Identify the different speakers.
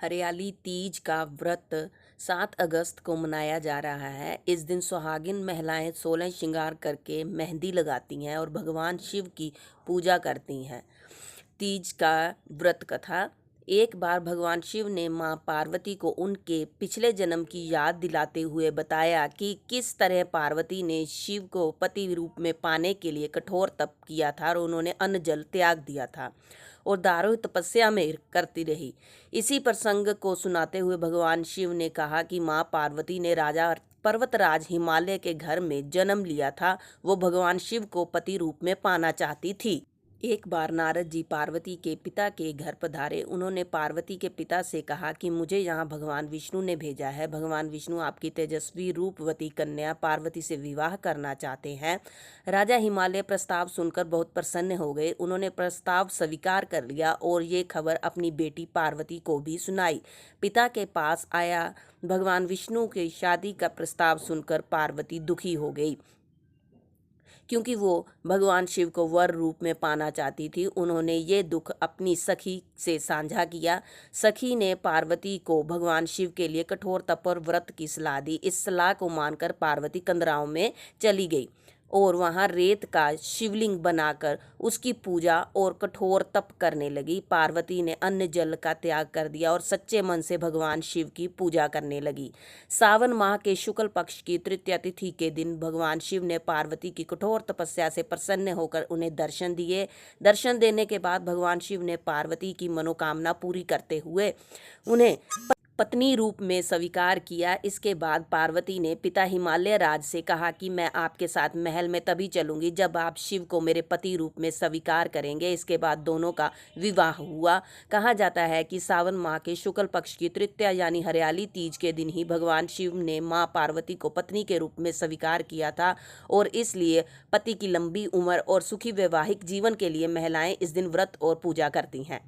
Speaker 1: हरियाली तीज का व्रत 7 अगस्त को मनाया जा रहा है। इस दिन सुहागिन महिलाएं 16 श्रृंगार करके मेहंदी लगाती हैं और भगवान शिव की पूजा करती हैं। तीज का व्रत कथा। एक बार भगवान शिव ने मां पार्वती को उनके पिछले जन्म की याद दिलाते हुए बताया कि किस तरह पार्वती ने शिव को पति रूप में पाने के लिए कठोर तप किया था और उन्होंने अन्न जल त्याग दिया था और दारुण तपस्या में करती रही। इसी प्रसंग को सुनाते हुए भगवान शिव ने कहा कि मां पार्वती ने राजा पर्वतराज हिमालय के घर में जन्म लिया था। वो भगवान शिव को पति रूप में पाना चाहती थी। एक बार नारद जी पार्वती के पिता के घर पधारे। उन्होंने पार्वती के पिता से कहा कि मुझे यहाँ भगवान विष्णु ने भेजा है। भगवान विष्णु आपकी तेजस्वी रूपवती कन्या पार्वती से विवाह करना चाहते हैं। राजा हिमालय प्रस्ताव सुनकर बहुत प्रसन्न हो गए। उन्होंने प्रस्ताव स्वीकार कर लिया और ये खबर अपनी बेटी पार्वती को भी सुनाई। पिता के पास आया भगवान विष्णु की शादी का प्रस्ताव सुनकर पार्वती दुखी हो गई, क्योंकि वो भगवान शिव को वर रूप में पाना चाहती थी। उन्होंने ये दुख अपनी सखी से साझा किया। सखी ने पार्वती को भगवान शिव के लिए कठोर तप और व्रत की सलाह दी। इस सलाह को मानकर पार्वती कंदराओं में चली गई और वहां रेत का शिवलिंग बनाकर उसकी पूजा और कठोर तप करने लगी। पार्वती ने अन्न जल का त्याग कर दिया और सच्चे मन से भगवान शिव की पूजा करने लगी। सावन माह के शुक्ल पक्ष की तृतीया तिथि के दिन भगवान शिव ने पार्वती की कठोर तपस्या से प्रसन्न होकर उन्हें दर्शन दिए। दर्शन देने के बाद भगवान शिव ने पार्वती की मनोकामना पूरी करते हुए उन्हें पत्नी रूप में स्वीकार किया। इसके बाद पार्वती ने पिता हिमालय राज से कहा कि मैं आपके साथ महल में तभी चलूंगी जब आप शिव को मेरे पति रूप में स्वीकार करेंगे। इसके बाद दोनों का विवाह हुआ। कहा जाता है कि सावन माह के शुक्ल पक्ष की तृतीया यानी हरियाली तीज के दिन ही भगवान शिव ने मां पार्वती को पत्नी के रूप में स्वीकार किया था और इसलिए पति की लंबी उम्र और सुखी वैवाहिक जीवन के लिए महिलाएं इस दिन व्रत और पूजा करती हैं।